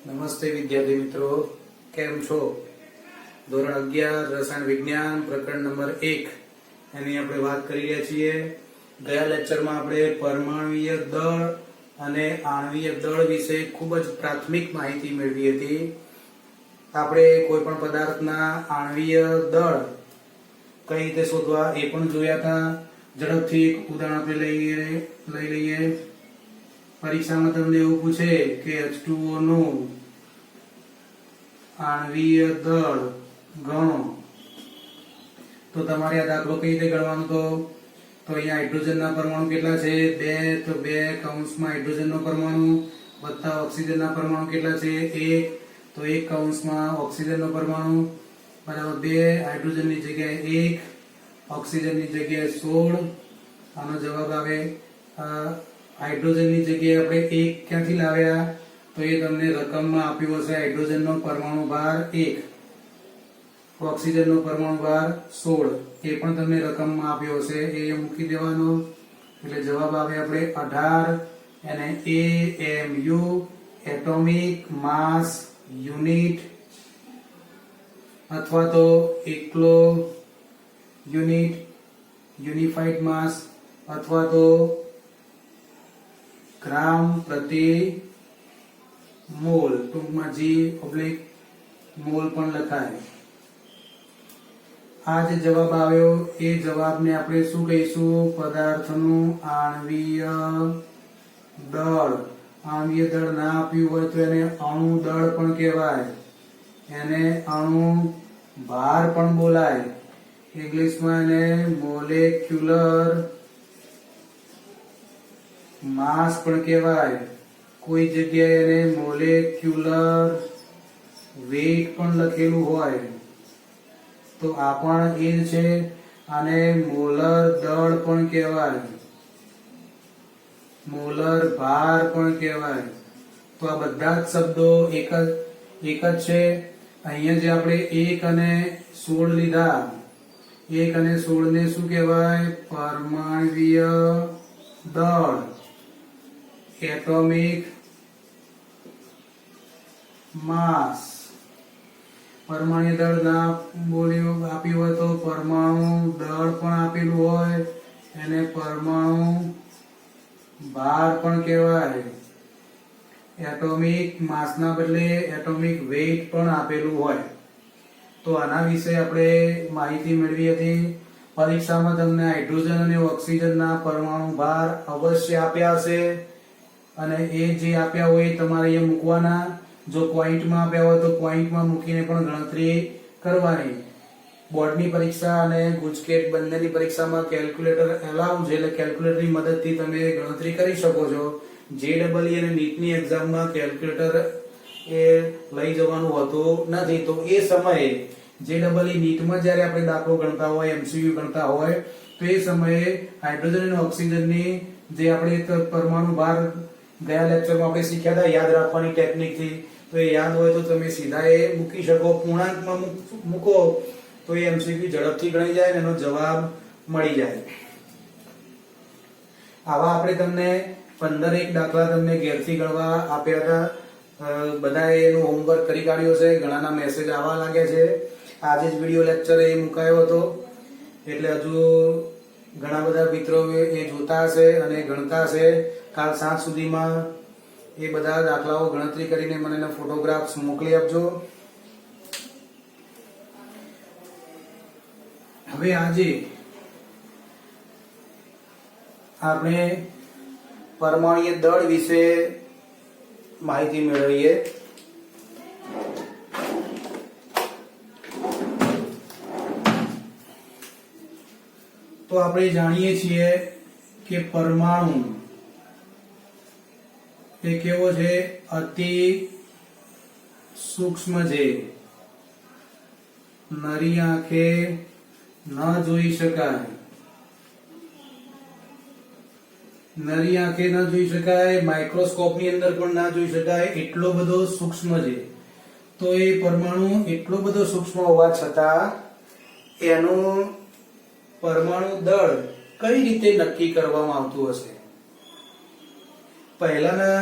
નમસ્તે વિદ્યાર્થી મિત્રો, કેમ છો? ધોરણ 11 રસાયણ વિજ્ઞાન પ્રકરણ નંબર 1 એની આપણે વાત કરી રહ્યા છીએ. ગયા લેક્ચરમાં આપણે પરમાણુય દળ અને આણ્વીય દળ વિશે ખૂબ જ પ્રાથમિક માહિતી મેળવી હતી. આપણે કોઈ પણ પદાર્થના આણ્વીય દળ કઈ રીતે શોધવા એ પણ જોયા હતા. ઝડપથી એક ઉદાહરણ આપણે લઈ લઈએ. પરીક્ષામાં તમને એવું પૂછે કે H2O નું આણ્વીય દળ ગણો, તો તમારે આ દાખલો કઈ રીતે ગણવાનો? તો અહીંયા હાઇડ્રોજનના પરમાણુ કેટલા છે? 2. તો 2 કૌંસમાં હાઇડ્રોજનનો પરમાણુ વત્તા ઓક્સિજનના પરમાણુ કેટલા છે? 1. તો 1 કૌંસમાં ઓક્સિજનનો પરમાણુ બરાબર 2. હાઇડ્રોજનની જગ્યાએ 1, ઓક્સિજનની જગ્યાએ 16. આનો જવાબ આવે. હાઇડ્રોજનની જગ્યાએ આપણે 1 ક્યાંથી લાવ્યા? તો એ તમને રકમમાં આપ્યું હશે. હાઇડ્રોજનનો પરમાણુ ભાર 1, ઓક્સિજનનો પરમાણુ ભાર 16, એ પણ તમને રકમમાં આપ્યો હશે. એ મૂકી દેવાનો એટલે જવાબ આવે આપણે 18. અને AMU એટોમિક માસ યુનિટ અથવા તો એકલો યુનિટ, યુનિફાઈડ માસ અથવા તો ગ્રામ પ્રતિ મોલ, ટૂંકમાં G/મોલ પણ લખાય. આ જે જવાબ આવ્યો એ જવાબને આપણે શું કહીશું? પદાર્થનું આણ્વીય દળ. આણ્વીય દળ ના આપ્યું હોય તો એને અણુ દળ પણ કહેવાય, એને અણુ ભાર પણ બોલાય. ઇંગ્લિશમાં એને મોલેક્યુલર માસ પણ કહેવાય. કોઈ જગ્યાએ એને મોલેક્યુલર વેઇટ પણ લખેલું હોય તો આ પણ એ જ છે. આને મોલર દળ પણ કહેવાય, મોલર ભાર પણ કહેવાય. તો આ બધા જ શબ્દો એક જ છે. અહીંયા જે આપણે 1 અને 16 લીધા, 1 અને 16 ને શું કહેવાય? પરમાણ્વીય દળ, એટોમિક માસ. પરમાણ્વીય દળ ના આપ્યું હોય તો પરમાણુ દળ પણ આપેલું હોય એને પરમાણુ ભાર પણ કહેવાય. એટોમિક માસના બદલે એટોમિક વેઇટ પણ આપેલું હોય. તો આના વિશે આપણે માહિતી મેળવી હતી. પરીક્ષામાં તમને હાઇડ્રોજન અને ઓક્સિજનના પરમાણુ ભાર અવશ્ય આપ્યા હશે અને એ જે આપ્યા હોય તમારે અહીંયા મૂકવાના. જો પોઈન્ટમાં આપ્યા હોય તો પોઈન્ટમાં મૂકીને પણ ગણતરી કરવાની. બોર્ડની પરીક્ષા અને ગુજકેટ બંનેની પરીક્ષામાં કેલ્ક્યુલેટર એલાઉ છે, એટલે કેલ્ક્યુલેટરની મદદથી તમે ગણતરી કરી શકો છો. JEE અને નીટની એક્ઝામમાં કેલ્ક્યુલેટર એ લઈ જવાનું હોતું નથી. તો એ સમયે JEE નીટમાં જ્યારે આપણે દાખલો ગણતા હોય, MCQ ગણતા હોય, તો એ સમયે હાઇડ્રોજન અને ઓક્સિજનની જે આપણે પરમાણુ ભાર ગયા લેક્ચરમાં આપણે શીખ્યા હતા યાદ રાખવાની ટેકનિકથી, તો એ યાદ હોય તો તમે સીધા એ મૂકી શકો. પૂર્ણાંકમાં મૂકો તો એ MCQ ઝડપથી ગણાઈ જાય અને એનો જવાબ મળી જાય. આવા આપણે તમને 15 દાખલા તમને ઘેરથી ગણવા આપ્યા હતા. બધાએ એનું હોમવર્ક કરી કાઢ્યો છે. ઘણાના મેસેજ આવવા લાગ્યા છે. આજે જ વિડિયો લેક્ચર એ મુકાયો હતો, એટલે હજુ ઘણા બધા મિત્રો એ જોતા હશે અને ગણતા હશે. કાલ સાંજ સુધીમાં એ બધા દાખલાઓ ગણતરી કરીને મને ફોટોગ્રાફ્સ મોકલી આપજો. હવે આજે આપણે પરમાણ્વીય દળ વિશે માહિતી મેળવીએ. તો આપણે જાણીએ છીએ કે પરમાણુ એ કેવો છે? અતિ સૂક્ષ્મ છે, નરી આંખે ન જોઈ શકાય. નરી આંખે ન જોઈ શકાય, માઇક્રોસ્કોપની અંદર પણ ના જોઈ શકાય, એટલો બધો સૂક્ષ્મ છે. તો એ પરમાણુ એટલો બધો સૂક્ષ્મ હોવા છતાં એનું પરમાણુ દળ કઈ રીતે નક્કી કરવામાં આવતું હશે? પહેલાના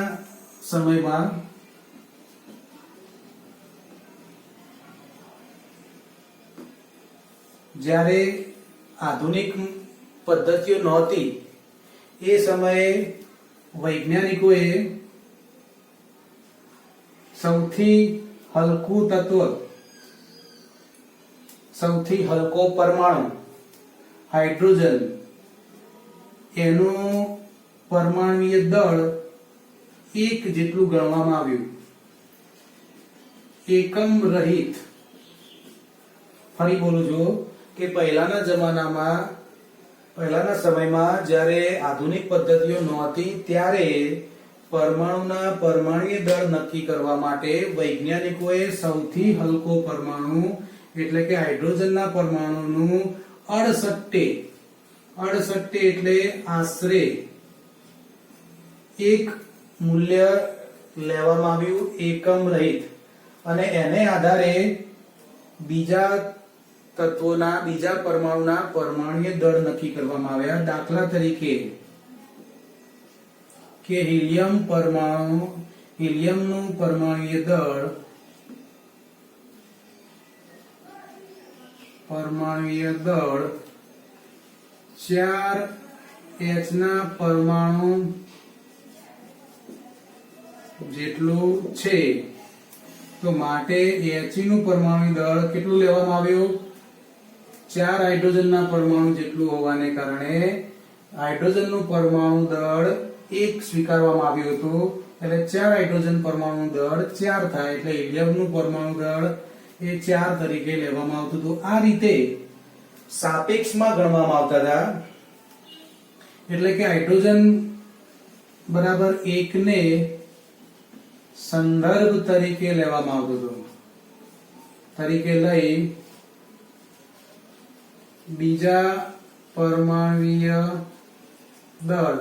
સમયમાં જ્યારે આધુનિક પદ્ધતિઓ નહોતી એ સમયે વૈજ્ઞાનિકોએ સૌથી હલકું તત્વ, સૌથી હલકો પરમાણુ હાઇડ્રોજન, એનું પરમાણુય દળ 1 જેટલું ગણવામાં આવ્યું. એકમ રહિત. ફરી બોલું છું કે પહેલાના જમાનામાં, પહેલાના સમયમાં જ્યારે આધુનિક પદ્ધતિઓ નહોતી ત્યારે પરમાણુના પરમાણુય દળ નક્કી કરવા માટે વૈજ્ઞાનિકોએ સૌથી હલકો પરમાણુ એટલે કે હાઇડ્રોજનના પરમાણુનું અડસટ્ટે એટલે આશરે 1 મૂલ્ય લેવામાં આવ્યું એકમ રહિત, અને એને આધારે બીજા તત્વોના, બીજા પરમાણુના પરમાણુય દળ નક્કી કરવામાં આવ્યા. દાખલા તરીકે કે હિલિયમનું પરમાણુય દળ 4H ના પરમાણુ જેટલું છે, તો માટે He નું પરમાણુ દળ કેટલું લેવામાં આવ્યું? 4 હાઇડ્રોજનના પરમાણુ જેટલું હોવાને કારણે હાઇડ્રોજનનું પરમાણુ દળ 1 સ્વીકારવામાં આવ્યું હતું. એટલે 4 હાઇડ્રોજન પરમાણુ દળ 4 થાય, એટલે હિલિયમનું પરમાણુ દળ એ 4 તરીકે લેવામાં આવતું હતું. આ રીતે સાપેક્ષમાં ગણવામાં આવતા હતા. એટલે કે હાઇડ્રોજન બરાબર 1 ને સંદર્ભ તરીકે લેવામાં આવતું હતું. તરીકે લઈ બીજા પરમાણુય દળ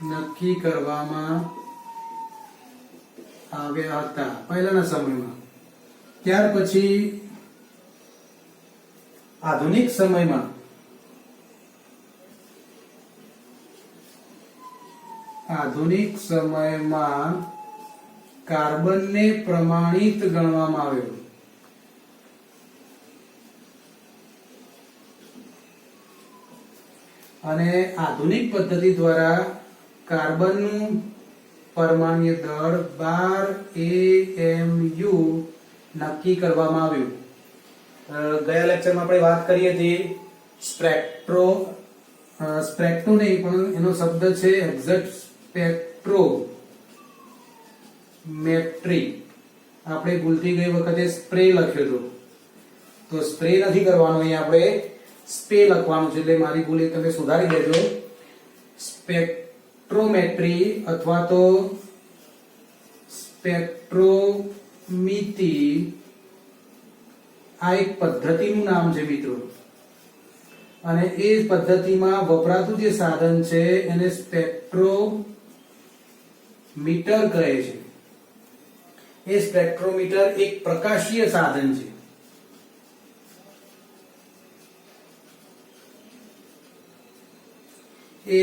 નક્કી કરવામાં આવ્યા હતા પહેલાના સમયમાં. ત્યાર પછી આધુનિક સમયમાં કાર્બનને પ્રમાણિત ગણવામાં આવ્યો. અને આધુનિક પદ્ધતિ દ્વારા કાર્બનનું પરમાણુય દળ 12 AMU નક્કી કરવામાં આવ્યું. ગયા લેક્ચરમાં આપણે વાત કરી હતી સ્પેક્ટ્રો નહીં, પણ એનો શબ્દ છે એક્ઝેક્ટ સ્પેક્ટ્રોમેટ્રી. આપણે ભૂલથી ગઈ વખતે સ્પ્રે લખ્યો હતો, તો સ્પ્રે નથી કરવાનો, અહીં આપણે સ્પે લખવાનું છે. એટલે મારી ભૂલ તમે સુધારી દેજો. સ્પેક્ટ્રોમેટ્રી અથવા તો સ્પેક્ટ્રોમિતિ આ એક પદ્ધતિનું નામ છે મિત્રો. અને એ પદ્ધતિમાં વપરાતું જે સાધન છે એને સ્પેક્ટ્રોમીટર કહે છે. એ સ્પેક્ટ્રોમીટર એક પ્રકાશીય સાધન છે. એ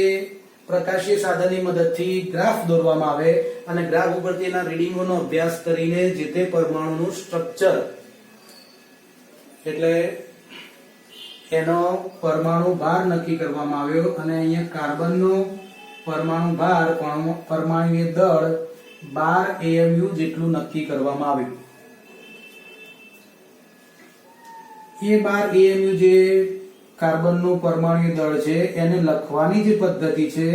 પ્રકાશીય સાધનની મદદથી ગ્રાફ દોરવામાં આવે અને ગ્રાફ ઉપરથી એના રીડિંગોનો અભ્યાસ કરીને જે તે પરમાણુનું સ્ટ્રક્ચર એટલે એનો પરમાણુ ભાર નક્કી કરવામાં આવ્યો. અને અહીંયા કાર્બનનો પરમાણુ ભાર, પરમાણુય દળ 12 AMU જેટલું નક્કી કરવામાં આવ્યું. એ 12 AMU જે કાર્બનનું પરમાણુય દળ છે એને લખવાની જે પદ્ધતિ છે,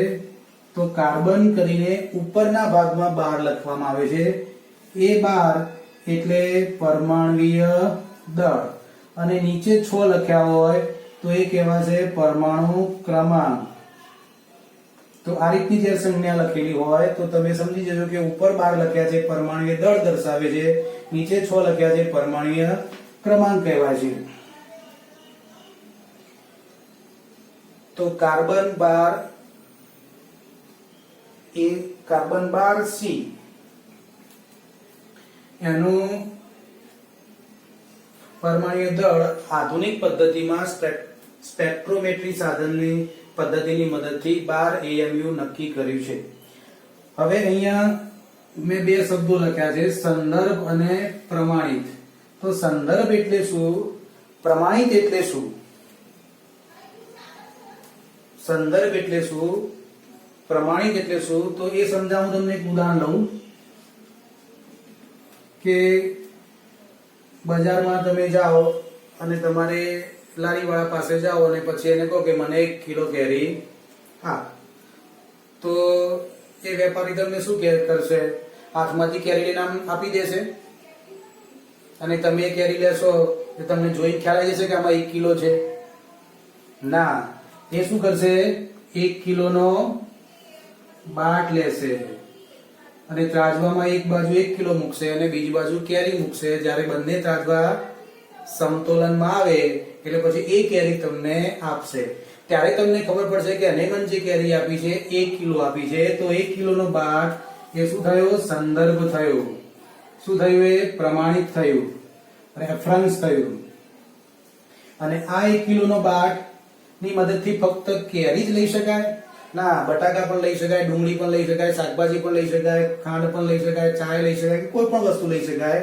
તો કાર્બન કરીને ઉપરના ભાગમાં 12 લખવામાં આવે છે. એ 12 એટલે પરમાણુય દળ, અને નીચે 6 લખ્યા હોય તો એ કહેવાશે પરમાણુ ક્રમાંક. તો આ રીતની જે સંજ્ઞા લખેલી હોય તો તમે સમજી જજો કે ઉપર 12 લખ્યા છે પરમાણુય દળ દર્શાવે છે, નીચે 6 લખ્યા છે પરમાણુય ક્રમાંક કહેવાય છે. તો કાર્બન 12C એનું પરમાણુય દળ આધુનિક પદ્ધતિમાં સ્પેક્ટ્રોમેટ્રી સાધનની પદ્ધતિની મદદથી 12 AMU નક્કી કર્યું છે. હવે અહીંયા મેં 2 શબ્દો લખ્યા છે, સંદર્ભ અને પ્રમાણિત. તો સંદર્ભ એટલે શું, પ્રમાણિત એટલે શું? સંદર્ભ એટલે શું, પ્રમાણિત એટલે શું? તો એ સમજાવું તમને એક ઉદાહરણ લઉં કે બજારમાં તમે જાઓ અને તમારે લારીવાળા પાસે જાઓ અને પછી એને કહો કે મને 1 કિલો કેરી આપ, તો એ વેપારી તમને શું કરશે? હાથમાંથી કેરી લઈને આપી દેશે અને તમે કેરી લેશો તો તમને જોઈ ખ્યાલ આવી જશે કે આમાં 1 કિલો છે? ના, એ શું કરશે? 1 કિલોનો બાટ લેશે અને ત્રાજવામાં એક બાજુ 1 કિલો મૂકશે અને બીજી બાજુ કેરી મૂકશે. જ્યારે બંને ત્રાજવા સમતોલનમાં આવે એટલે પછી એ કેરી તમને આપશે. ત્યારે તમને ખબર પડશે કે એને મને જે કેરી આપી છે 1 કિલો આપી છે, તો 1 કિલોનો બાટ એ શું થયો? સંદર્ભ થયો. શું થયું? એ પ્રમાણિત થયું, રેફરન્સ થયું. અને આ 1 કિલોનો બાટ ની મદદથી ફક્ત કેરી જ લઈ શકાય? ના, બટાકા પણ લઈ શકાય, ડુંગળી પણ લઈ શકાય, શાકભાજી પણ લઈ શકાય, ખાંડ પણ લઈ શકાય, ચાય લઈ શકાય, કોઈ પણ વસ્તુ લઈ શકાય.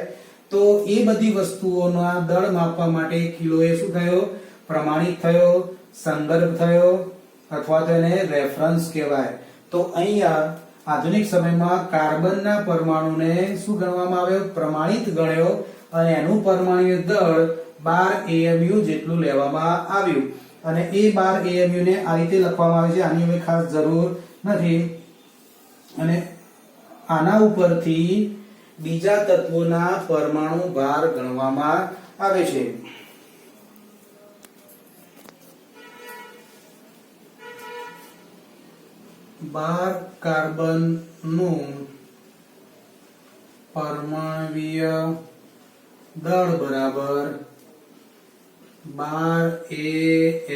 તો એ બધી વસ્તુઓના દળ માપવા માટે કિલો એ શું થયો? પ્રમાણિત થયો, સંદર્ભ થયો, અથવા તો એને રેફરન્સ કહેવાય. તો અહીંયા આધુનિક સમયમાં કાર્બનના પરમાણુને શું ગણવામાં આવ્યો? પ્રમાણિત ગણ્યો અને એનું પરમાણ્વીય દળ 12 AMU જેટલું લેવામાં આવ્યું. અને એ 12 AMU ને આ રીતે લખવામાં આવે છે, આની હવે ખાસ જરૂર નથી. અને આના ઉપરથી બીજા તત્વોના પરમાણુ ભાર ગણવામાં આવે છે. બાર કાર્બનનું પરમાણ્વીય દળ બરાબર 12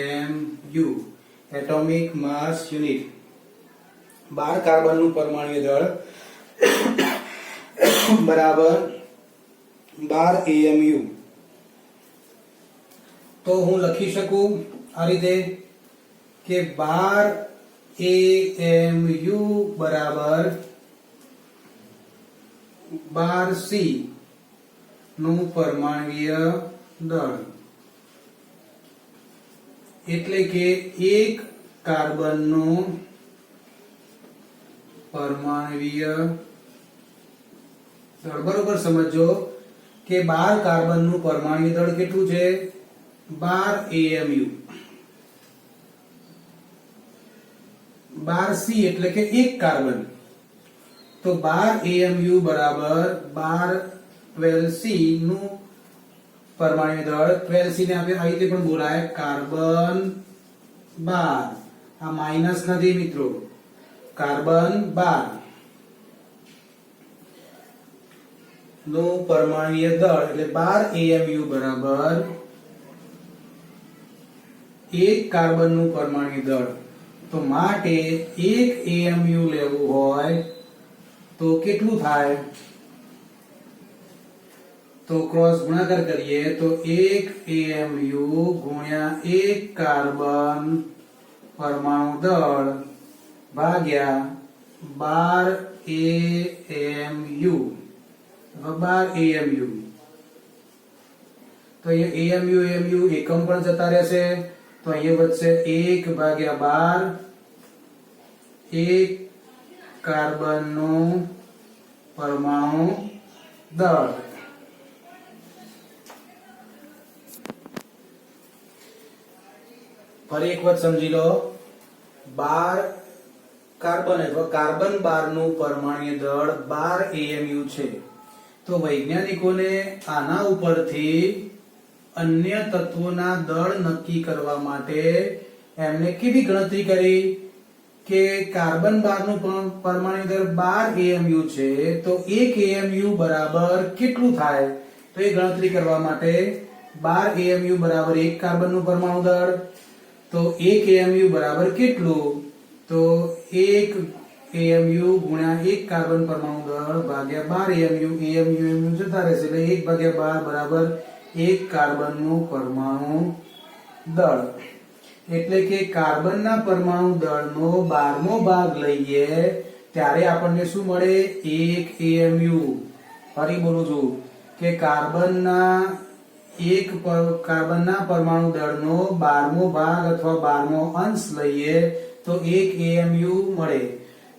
AMU, એટોમિક માસ યુનિટ. 12 કાર્બનનું પરમાણ્વીય દળ બરાબર 12 AMU. તો હું લખી શકું આ રીતે કે 12 AMU બરાબર 12C નું પરમાણ્વીય દળ. એટલે કે એક કાર્બનનું પરમાણ્વીય દળ. બરોબર સમજો કે 12 કાર્બનનું પરમાણ્વીય દળ કેટલું છે? 12 AMU. 12C એટલે કે એક કાર્બન. તો 12 AMU બરાબર 12C નું પરમાણ્વીય દળ. 12C ને આપણે આ રીતે પણ બોલાય કાર્બન 12. આ માઈનસ નથી મિત્રો, કાર્બન 12 નું પરમાણ્વીય દળ એટલે 12 AMU બરાબર એક કાર્બન નું પરમાણ્વીય દળ. તો માટે 1 AMU લેવું હોય તો કેટલું થાય? તો ક્રોસ ગુણાકાર કરીએ તો 1 AMU ગુણ્યા 1 કાર્બન પરમાણુ દળ ભાગ્યા 12 AMU અથવા 12 AMU. તો અહીંયા AMU એકમ પણ જતા રહેશે, તો અહીંયા વધશે 1/12 1 કાર્બનનું પરમાણુ દળ. ફરી એક વખત સમજી લો, 12 કાર્બન અથવા કાર્બન 12 નું પરમાણ્વીય દળ 12 AMU છે. તો વૈજ્ઞાનિકોને આના ઉપરથી અન્ય તત્વોના દળ નક્કી કરવા માટે એમને કેવી ગણતરી કરી કે કાર્બન 12 નું પરમાણ્વીય દળ 12 AMU છે, તો 1 AMU બરાબર કેટલું થાય? તો એ ગણતરી કરવા માટે 12 AMU બરાબર 1 કાર્બન નું પરમાણુ દળ. તો 1 AMU બરાબર કેટલું? તો 1 AMU ગુણ્યા 1 કાર્બન પરમાણુ દળ ભાગ્યા 12 AMU જતા રહેશે એટલે 1/12 બરાબર 1 કાર્બન નું પરમાણુ દળ. એટલે કે કાર્બનના પરમાણુ દળનો 12મો ભાગ લઈએ ત્યારે આપણને શું મળે? 1 AMU. ફરી બોલું છું, કે કાર્બનના પરમાણુ દળનો 12મો ભાગ અથવા 12મો અંશ લઈએ તો 1 AMU મળે.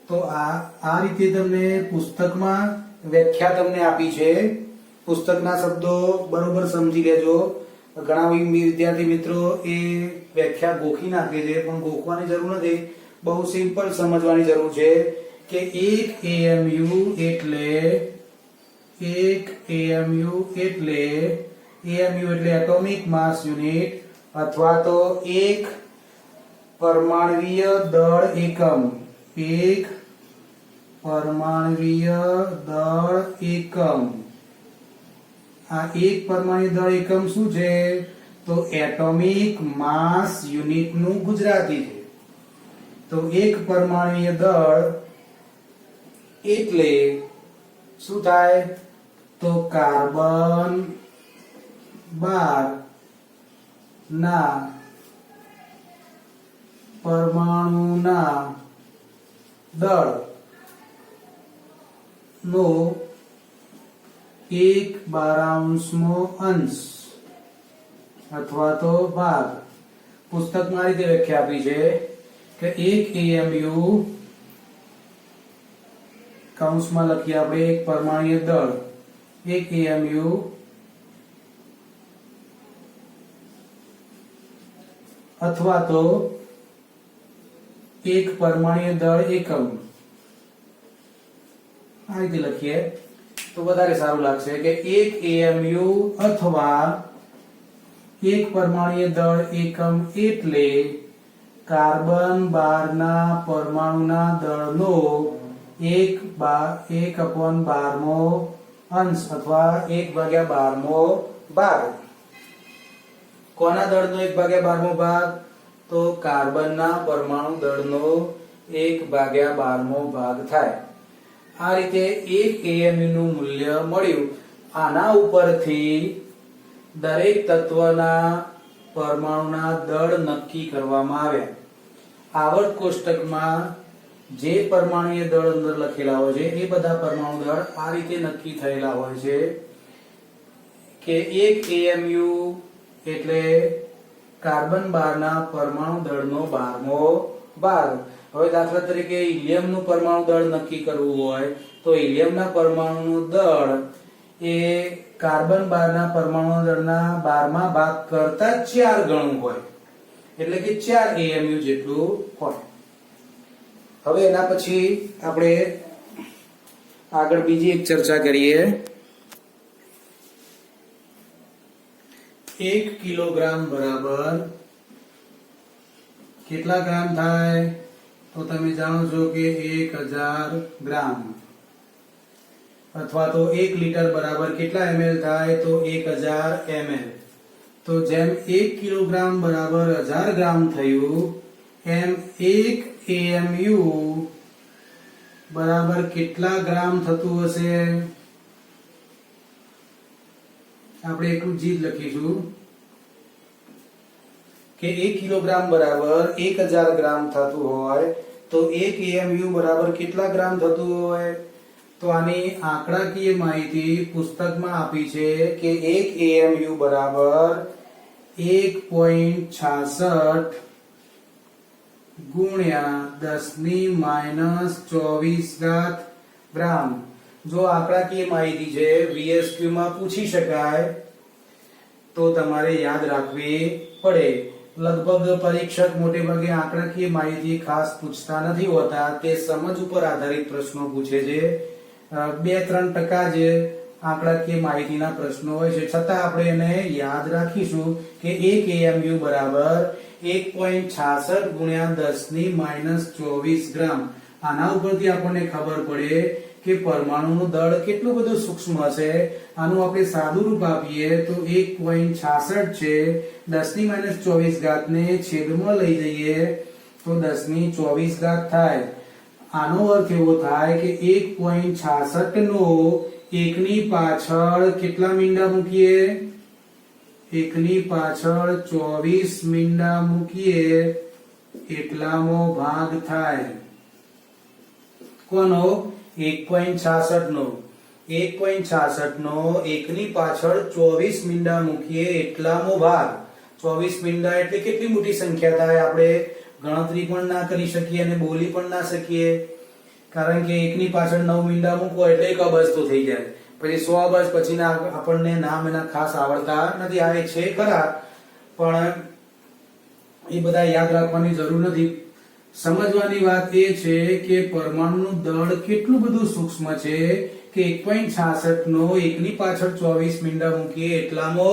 તો આ રીતે તમને પુસ્તકમાં વ્યાખ્યા તમને આપી છે. પુસ્તકના શબ્દો બરોબર સમજી લેજો. ઘણા વિદ્યાર્થી મિત્રો એ વ્યાખ્યા ગોખી નાખે છે, પણ ગોખવાની જરૂર નથી, બહુ સિમ્પલ સમજવાની જરૂર છે કે 1 AMU એટલે એટોમિક માસ યુનિટ અથવા તો એક પરમાણ્વીય દળ એકમ. એક પરમાણ્વીય દળ એકમ. આ એક પરમાણ્વીય દળ એકમ શું છે? તો એટોમિક માસ યુનિટ નું ગુજરાતી છે. તો એક પરમાણ્વીય દળ એટલે શું થાય? તો કાર્બન 12 ના પરમાણુના દળ નો 1/12મો અંશ અથવા તો ભાગ. પુસ્તકમાં આ રીતે વ્યાખ્યા આપી છે કે 1 AMU કૌંસમાં લખીએ આપણે એક પરમાણ્વીય દળ 1 AMU અથવા તો એક પરમાણ્વીય દળ એકમ. આ રીતે લખીએ તો વધારે સારું લાગશે કે 1 AMU અથવા એક પરમાણ્વીય દળ એકમ એટલે કાર્બન 12 ના પરમાણુના દળનો 1/12મો અંશ અથવા 1/12મો ભાગ. કોના દળનો 1/12મો ભાગ? તો કાર્બનના પરમાણુ દળનો 1/12મો ભાગ થાય. આ રીતે 1 AMU નું મૂલ્ય મળ્યું. આના ઉપરથી દરેક તત્વના પરમાણુના દળ નક્કી કરવામાં આવ્યા. આવર્ત કોષ્ટકમાં જે પરમાણુય દળ અંદર લખેલા હોય છે એ બધા પરમાણુ દળ આ રીતે નક્કી થયેલા હોય છે કે 1 AMU એટલે કાર્બન 12 ના પરમાણુ દળનો 12મો ભાગ. હવે દાખલા તરીકે હિલિયમનું પરમાણુ દળ નક્કી કરવું હોય તો હિલિયમના પરમાણુનું દળ એ કાર્બન 12 ના પરમાણુ દળના 12મા ભાગ કરતા 4 ગણું હોય, એટલે કે 4 AMU જેટલું હોય. હવે એના પછી આપણે આગળ બીજી એક ચર્ચા કરીએ. 1 કિલોગ્રામ બરાબર કેટલા ગ્રામ થાય? તો તમે જાણો છો કે 1000 ગ્રામ. અથવા તો 1 લીટર બરાબર કેટલા ml થાય? તો 1000 ml. તો જેમ 1 કિલોગ્રામ બરાબર 1000 ગ્રામ થયું એમ 1 AMU બરાબર કેટલા ગ્રામ થતું હશે? આપણે એટલું જ લખીશું કે 1 કિલોગ્રામ બરાબર 1000 ગ્રામ થતું હોય તો 1 AMU બરાબર કેટલા ગ્રામ થતું હોય? તો આની આંકડાકીય માહિતી પુસ્તકમાં આપી છે કે 1 AMU બરાબર 1.66 ગુણ્યા 10⁻²4 ગ્રામ. જો આંકડાકીય માહિતી છે VSQ માં પૂછી શકાય તો તમારે યાદ રાખવી પડે. લગભગ પરીક્ષક મોટે ભાગે આંકડાકીય માહિતી ખાસ પૂછતા નથી હોતા, તે સમજ ઉપર આધારિત પ્રશ્નો પૂછે છે. 2-3% જ આંકડાકીય માહિતીના પ્રશ્નો હોય છે, છતાં આપણે એને યાદ રાખીશું કે 1 AMU બરાબર 1.66 ગુણ્યા 10⁻²4 ગ્રામ. આના ઉપરથી આપણને ખબર પડે કે પરમાણુનું દળ કેટલું બધું સૂક્ષ્મ હશે. આનું આપણે સાદું રૂપ આપીએ તો 1.66 છે, 10⁻² ને છેદમાં લઈ જઈએ તો 10⁻² થાય. આનો અર્થ એવો થાય કે 1.66 નો 1 ની પાછળ કેટલા મીંડા મૂકીએ? 1 ની પાછળ 24 મીંડા મૂકીએ એટલામો ભાગ થાય. કોનો? 1.66 નો. 1.66 નો 1 ની પાછળ 24 મીંડા મૂકીએ એટલામો ભાગ. 24 મીંડા એટલે કેટલી મોટી સંખ્યા થાય? આપણે ગણતરી પણ ના કરી શકીએ અને બોલી પણ ના શકીએ, કારણ કે 1 ની પાછળ 9 મીંડા મૂકો એટલે 1 અબજ તો થઈ જાય. પછી 100 અબજ પછીના આપણને નામ એના ખાસ આવડતા નથી. આ છે ખરા, પણ એ બધા યાદ રાખવાની જરૂર નથી. સમજવાની વાત એ છે કે પરમાણુનું દળ કેટલું બધું સૂક્ષ્મ છે કે 1.66 નો 1 ની પાછળ 24 મીંડા મૂકીએ એટલામો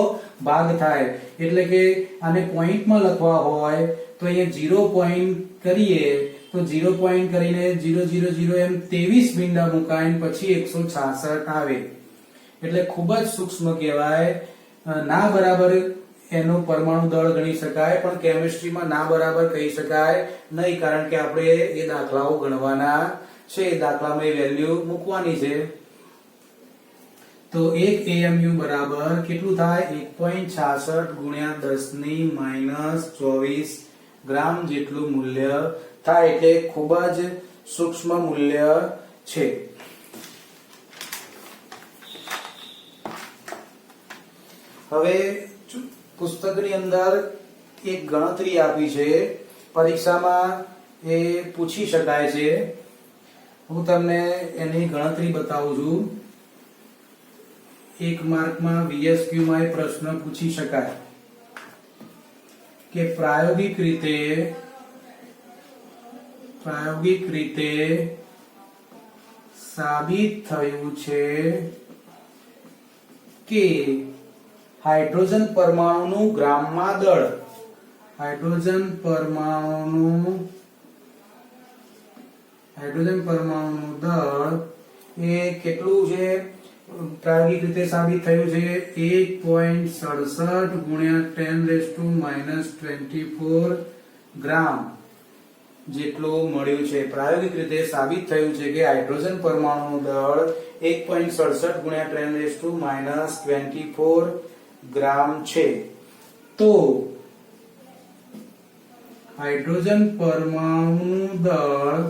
ભાગ થાય. એટલે કે આને પોઈન્ટમાં લખવા હોય તો અહીંયા 0 પોઈન્ટ કરીએ તો 0 પોઈન્ટ કરીને 000 એમ 23 મીંડા મુકાય પછી 166 આવે. એટલે ખૂબ જ સૂક્ષ્મ કહેવાય. ના બરાબર એનું પરમાણુ દળ ગણી શકાય, પણ કેમિસ્ટ્રીમાં ના બરાબર કહી શકાય નહીં, કારણ કે આપણે એ દાખલાઓ ગણવાના છે, એ દાખલામાં એ વેલ્યુ મૂકવાની છે. તો 1 AMU બરાબર કેટલું થાય? 1.66 ગુણ્યા 10 ની -24 ગ્રામ જેટલું મૂલ્ય થાય. એટલે ખૂબ જ સૂક્ષ્મ મૂલ્ય છે. હવે પુસ્તકની અંદર એક ગણતરી આપી છે, પરીક્ષામાં એ પૂછી શકાય છે. હું તમને એની ગણતરી બતાવું છું. 1 માર્કમાં VSQ માં એ પ્રશ્ન પૂછી શકાય કે પ્રાયોગિક રીતે સાબિત થયું છે કે હાઇડ્રોજન પરમાણુનું ગ્રામમાં દળ, હાઇડ્રોજન પરમાણુનું દળ એ કેટલું છે? પ્રાયોગિક રીતે સાબિત થયું છે 1.67 ગુણ્યા 10⁻24 ગ્રામ જેટલું મળ્યું છે. પ્રાયોગિક રીતે સાબિત થયું છે કે હાઇડ્રોજન પરમાણુનું દળ 1.67 ગુણ્યા 10⁻24 ગ્રામ છે. તો હાઇડ્રોજન પરમાણુનું દળ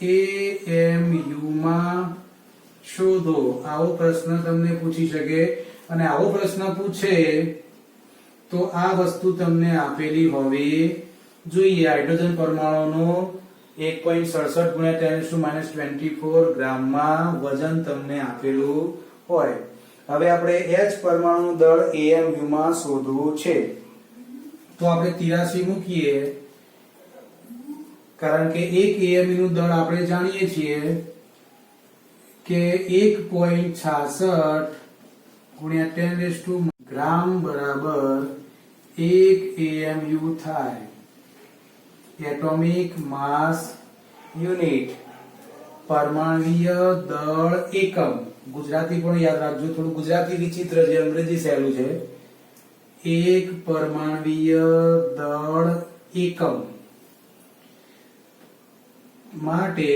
AMU માં શોધો. આવો પ્રશ્ન તમને પૂછી શકે, અને આવો પ્રશ્ન પૂછે તો આ વસ્તુ તમને આપેલી હોવી જોઈએ. હાઇડ્રોજન પરમાણુનું 1.67 ગુણ્યા 10⁻24 ગ્રામમાં વજન તમને આપેલું હોય. હવે આપણે H પરમાણુ દળ AMU માં શોધવું છે. તો આપણે 83 મૂકીએ, કારણ કે 1 AMU નું દળ આપણે જાણીએ છીએ કે 1.66 ગુણ્યા 10 ગ્રામ બરાબર 1 AMU થાય. એટોમિક માસ યુનિટ, પરમાણ્વીય દળ એકમ. ગુજરાતી પણ યાદ રાખજો, થોડું ગુજરાતી વિચિત્ર છે, અંગ્રેજી સહેલું છે. 1 પરમાણ્વીય દળ એકમ માટે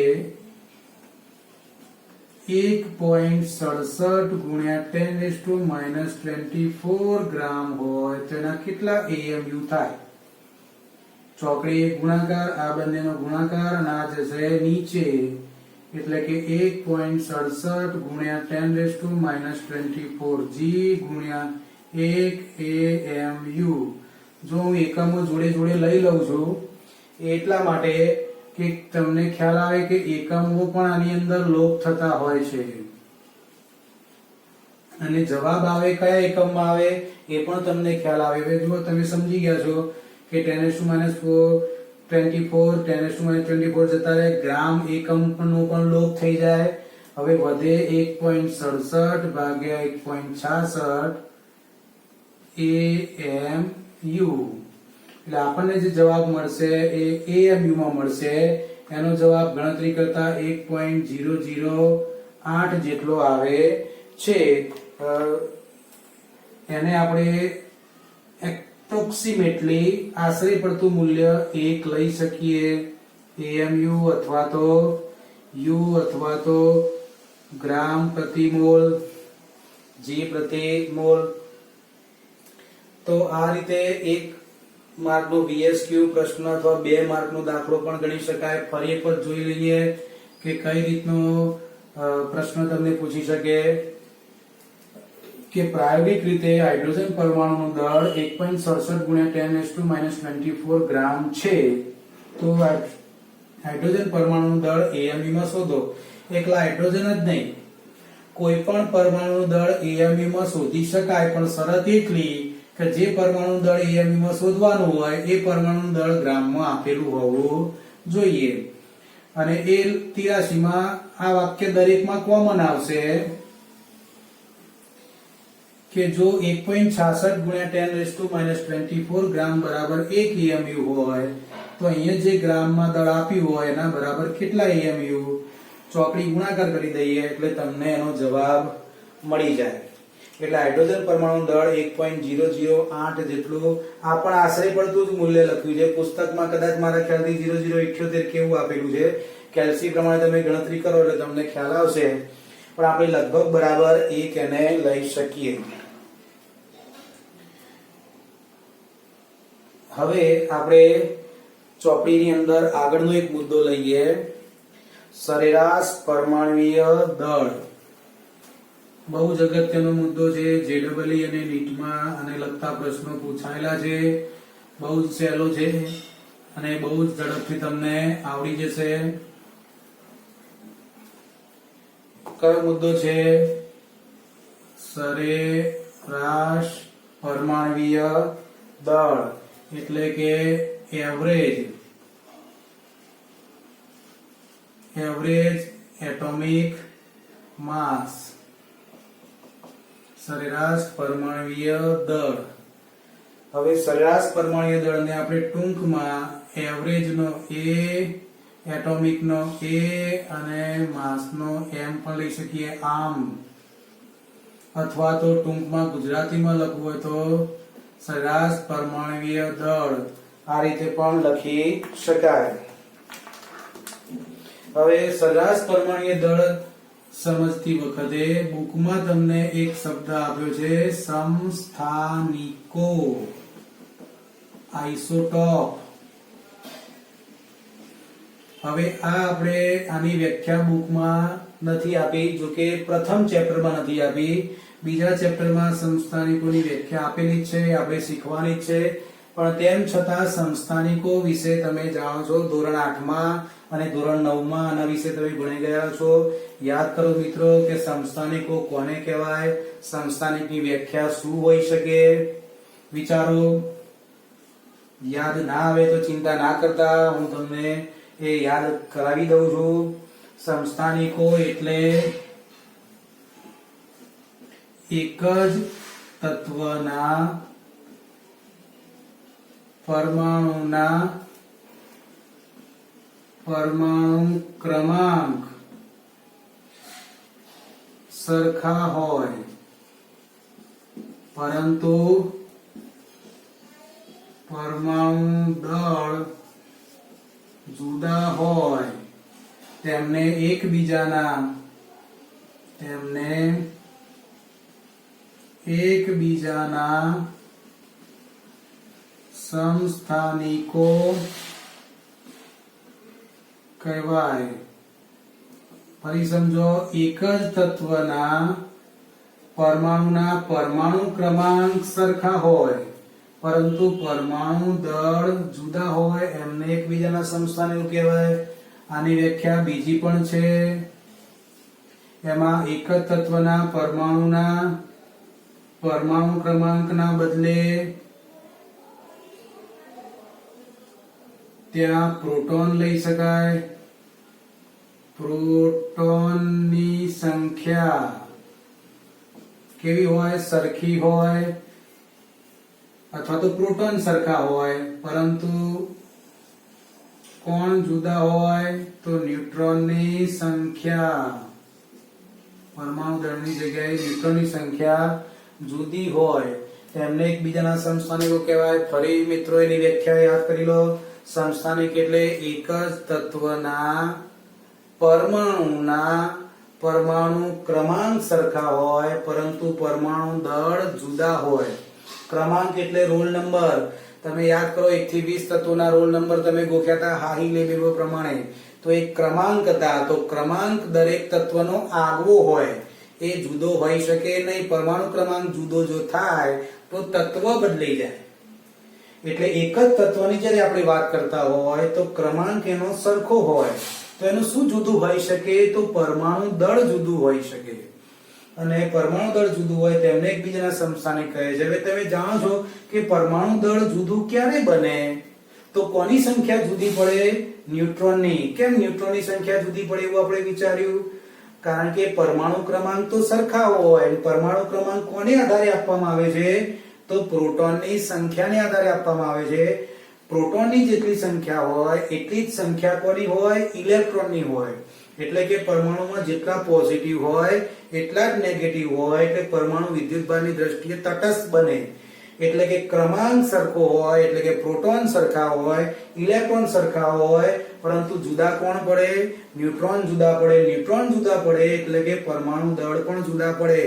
1.67 ગુણ્યા 10⁻24 ગ્રામ હોય તો એના કેટલા AMU થાય? ચોકડી એક ગુણાકાર, આ બંનેનો ગુણાકાર અને આ જશે નીચે, એટલે કે 1.67 ગુણ્યા 10⁻24 G ગુણ્યા 1 AMU. જો હું એકમો જોડે જોડે લઈ લઉં છું એટલા માટે કે તમને ખ્યાલ આવે કે એકમો પણ આની અંદર લોપ થતા હોય છે, અને જવાબ આવે કયા એકમમાં આવે એ પણ તમને ખ્યાલ આવે. હવે જો તમે સમજી ગયા છો કે 10⁻24 10⁻24 જતા રહે, ગ્રામ એકમ નો પણ લોપ થઈ જાય. હવે વધે 1.67 ભાગ્યા 1.66 AMU. એટલે આપણને જે જવાબ મળશે એ AMU માં મળશે. એનો જવાબ ગણતરી કરતા 1.008 જેટલો આવે છે. એને આપણે એપ્રોક્સિમેટલી આશરે પડતું મૂલ્ય 1 લઈ શકીએ. AMU અથવા તો U અથવા તો ગ્રામ પ્રતિ મોલ, G પ્રતિ મોલ. તો આ રીતે 1 માર્કનો VSQ પ્રશ્ન અથવા 2 માર્કનો દાખલો પણ ગણી શકાય. ફરી એક વખત જોઈ લઈએ કે કઈ રીતનો પ્રશ્ન તમને પૂછી શકે કે પ્રાયોગિક રીતે હાઇડ્રોજન પરમાણુનું દળ 1.67 ગુણ્યા 10⁻⁻24 ગ્રામ છે, તો હાઇડ્રોજન પરમાણુનું દળ AMU માં શોધો. એકલા હાઇડ્રોજન જ નહીં, કોઈ પણ પરમાણુનું દળ AMU માં શોધી શકાય, પણ શરત એટલી કે જે પરમાણુનું દળ AMU માં શોધવાનું હોય એ પરમાણુનું દળ ગ્રામમાં આપેલું હોવું જોઈએ. અને એ 83 માં આ વાક્ય દરેકમાં કોમન આવશે કે જો 1.66 ગુણ્યા 10⁻⁻24 ગ્રામ બરાબર 1 AMU હોય, તો અહીંયા જે ગ્રામમાં દળ આપ્યું હોય એના બરાબર કેટલા AMU, ચોકડી ગુણાકાર કરી દઈએ એટલે તમને એનો જવાબ મળી જાય. એટલે હાઇડ્રોજન પરમાણુ દળ 1.008 જેટલું આ પણ આશરે પડતું જ મૂલ્ય લખ્યું છે. પુસ્તકમાં કદાચ મારા ખ્યાલથી 0078 કેવું આપેલું છે. કેલ્સી પ્રમાણે તમે ગણતરી કરો એટલે તમને ખ્યાલ આવશે, પણ આપણે લગભગ બરાબર 1 એને લઈ શકીએ. હવે આપણે ચોપડીની અંદર આગળનો એક મુદ્દો લઈએ, સરેરાશ પરમાણ્વીય દળ. બહુ જ અગત્યનો મુદ્દો છે. JEE અને નીટમાં આને લગતા પ્રશ્નો પૂછાયેલા છે. બહુ જ સહેલો છે અને બહુ જ ઝડપથી તમને આવડી જશે. કયો મુદ્દો છે? સરેરાશ પરમાણ્વીય દળ એટલે કે એવરેજ એટોમિક માસ. સરેરાશ પરમાણ્વીય દળ. હવે સરેરાશ પરમાણ્વીય દળને આપણે ટૂંકમાં એવરેજ નો A, એટોમિક નો A અને માસ નો M પણ લઈ શકીએ આમ, અથવા તો ટૂંકમાં ગુજરાતીમાં લખવું હોય તો સરેરાશ પરમાણ્વીય દળ આ રીતે પણ લખી શકાય. હવે સરેરાશ પરમાણ્વીય દળ સમજતી વખતે બુકમાં તમને એક શબ્દ આપ્યો છે, સમસ્થાનિકો, આઇસોટોપ. હવે આ આપણે આની વ્યાખ્યા બુકમાં નથી આપી, જો કે પ્રથમ ચેપ્ટરમાં નથી આપી. બીજા ચેપ્ટરમાં સમસ્થાનિકોની વ્યાખ્યા આપેલી છે, આપણે શીખવાની છે. પણ તેમ છતાં સમસ્થાનિકો વિશે તમે જાણો છો, ધોરણ 8માં અને ધોરણ 9માં આના વિશે તમે ભણી ગયા છો. યાદ કરો મિત્રો કે સમસ્થાનિકો કોને કહેવાય, સમસ્થાનિકની વ્યાખ્યા શું હોઈ શકે. વિચારો. યાદ ના આવે તો ચિંતા ના કરતા, હું તમને એ યાદ કરાવી દઉં છું. સમસ્થાનિકો એટલે એક જ તત્વના પરમાણુના પરમાણુ ક્રમાંક સરખા હોય પરંતુ પરમાણુ દળ જુદા હોય, તેમને એકબીજાના સમસ્થાનિકો કહેવાય. ફરી સમજો, એક જ તત્વના પરમાણુના પરમાણુ ક્રમાંક સરખા હોય પરંતુ પરમાણુ દળ જુદા હોય, એમને એકબીજાના સમસ્થાનિકો કહેવાય. આની વ્યાખ્યા બીજી પણ છે. એમાં એક જ તત્વના પરમાણુના પરમાણુ ક્રમાંકના બદલે ત્યાં પ્રોટોન લઈ શકાય. પ્રોટોનની સંખ્યા કેવી હોય? સરખી હોય, અથવા તો પ્રોટોન સરખા હોય પરંતુ કોણ જુદા હોય? તો ન્યુટ્રોનની સંખ્યા, પરમાણુ દળની જગ્યાએ ન્યુટ્રોનની સંખ્યા જુદી હોય, તેમને એકબીજાના સમસ્થાનિકો કહેવાય. ફરી મિત્રો એની વ્યાખ્યા યાદ કરી લો. સમસ્થાનિક એટલે એક જ તત્વના પરમાણુના પરમાણુ ક્રમાંક સરખા હોય પરંતુ પરમાણુ દળ જુદા હોય. ક્રમાંક એટલે રોલ નંબર. તમે યાદ કરો 1 થી 20 તત્વોના રોલ નંબર તમે ગોખ્યા હતા હાહી લેબેલો પ્રમાણે. તો એક ક્રમાંક હતા, તો ક્રમાંક દરેક તત્વનો આગવો હોય એ જુદો હોઈ શકે નહીં. પરમાણુ ક્રમાંક જુદો જો થાય તો તત્વ બદલાઈ જાય. એટલે એક જ તત્વની જ્યારે આપણે વાત કરતા હોય તો ક્રમાંક એનો સરખો હોય તો એનું શું જુદું હોઈ શકે? તો પરમાણુ દળ જુદું હોઈ શકે. અને પરમાણુ દળ જુદું હોય તેમને એકબીજાના સમસ્થાનિક કહે છે. હવે તમે જાણો છો કે પરમાણુ દળ જુદું ક્યારે બને? તો કોની સંખ્યા જુદી પડે? ન્યુટ્રોનની. કેમ ન્યુટ્રોનની સંખ્યા જુદી પડે એવું આપણે વિચાર્યું? કારણ કે પરમાણુ ક્રમાંક તો સરખા હોય. પરમાણુ ક્રમાંક કોને આધારે આપવામાં આવે છે? તો પ્રોટોનની સંખ્યાને આધારે આપવામાં આવે છે. પ્રોટોનની જેટલી સંખ્યા હોય એટલી જ સંખ્યા કોની હોય? ઇલેક્ટ્રોનની હોય. એટલે કે પરમાણુમાં જેટલા પોઝિટિવ હોય એટલા જ નેગેટિવ હોય. એટલે પરમાણુ વિદ્યુતભારની દ્રષ્ટિએ તટસ્થ બને. એટલે કે ક્રમાંક સરખો હોય એટલે કે પ્રોટોન સરખા હોય, ઇલેક્ટ્રોન સરખા હોય, પરંતુ જુદા કોણ પડે? ન્યુટ્રોન જુદા પડે. ન્યુટ્રોન જુદા પડે એટલે કે પરમાણુ દળ પણ જુદા પડે.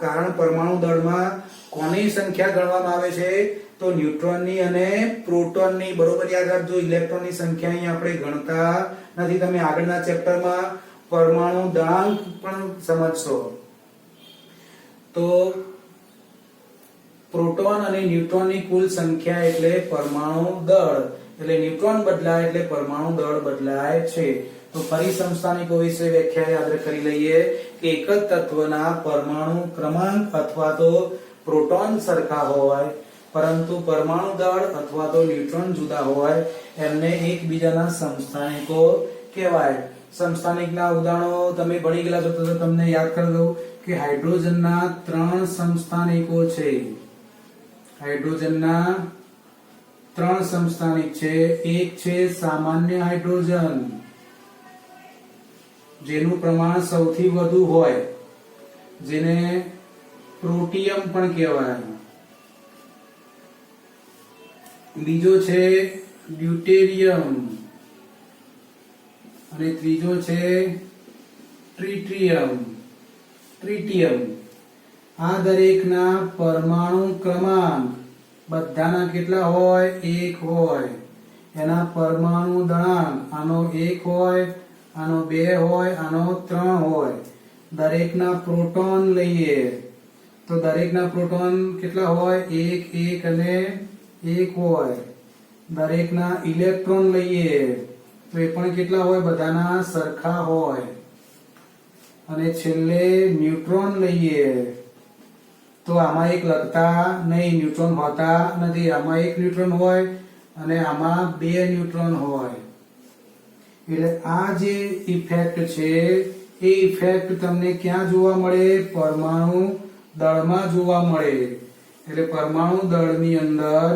કારણ પરમાણુ દળમાં કોની સંખ્યા ગણવામાં આવે છે? તો ન્યુટ્રોનની અને પ્રોટોનની. બરોબર યાદ રાખજો. ઇલેક્ટ્રોનની સંખ્યા અહીં આપણે ગણતા નથી. તમે આગળના ચેપ્ટરમાં પરમાણુ દળાંક પણ સમજશો. તો પ્રોટોન અને ન્યુટ્રોનની કુલ સંખ્યા એટલે પરમાણુ દળ. એટલે ન્યુટ્રોન બદલાય એટલે પરમાણુ દળ બદલાય છે. તો ફરી સમસ્થાનિકો વિશે વ્યાખ્યા યાદ કરી લઈએ કે એક જ તત્વના પરમાણુ ક્રમાંક અથવા તો પ્રોટોન સરખા હોય પરંતુ પરમાણુ દળ અથવા તો ન્યુટ્રોન જુદા હોય એમને એકબીજાના સમસ્થાનિકો કહેવાય. સમસ્થાનિકના ઉદાહરણો તમે ભણી ગયેલા છો તો તમને યાદ કરી દઉં કે હાઇડ્રોજનના 3 સમસ્થાનિકો છે. હાઇડ્રોજનના 3 સમસ્થાનિક છે. એક છે સામાન્ય હાઇડ્રોજન જેનું પ્રમાણ સૌથી વધુ હોય, જેને પ્રોટિયમ પણ કહેવાય. બીજો છે ડ્યુટેરિયમ અને ત્રીજો છે ટ્રિટિયમ. આ દરેકના પરમાણુ ક્રમાંક બધાના કેટલા હોય? 1 હોય. એના પરમાણુ દળાંક આનો 1 હોય, આનો 2 હોય, આનો 3 હોય. દરેકના પ્રોટોન લઈએ તો દરેકના પ્રોટોન કેટલા હોય? 1 1 અને 1 હોય. દરેકના ઇલેક્ટ્રોન લઈએ તો એ પણ કેટલા હોય? બધાના સરખા હોય. અને છેલ્લે ન્યુટ્રોન લઈએ તો આમાં એક લગતા નહીં, ન્યુટ્રોન હોતા નથી. આમાં 1 ન્યુટ્રોન હોય અને આમાં 2 ન્યુટ્રોન હોય. એટલે આ જે ઇફેક્ટ છે એ ઇફેક્ટ તમને ક્યાં જોવા મળે? પરમાણુ દળમાં જોવા મળે. એટલે પરમાણુ દળની અંદર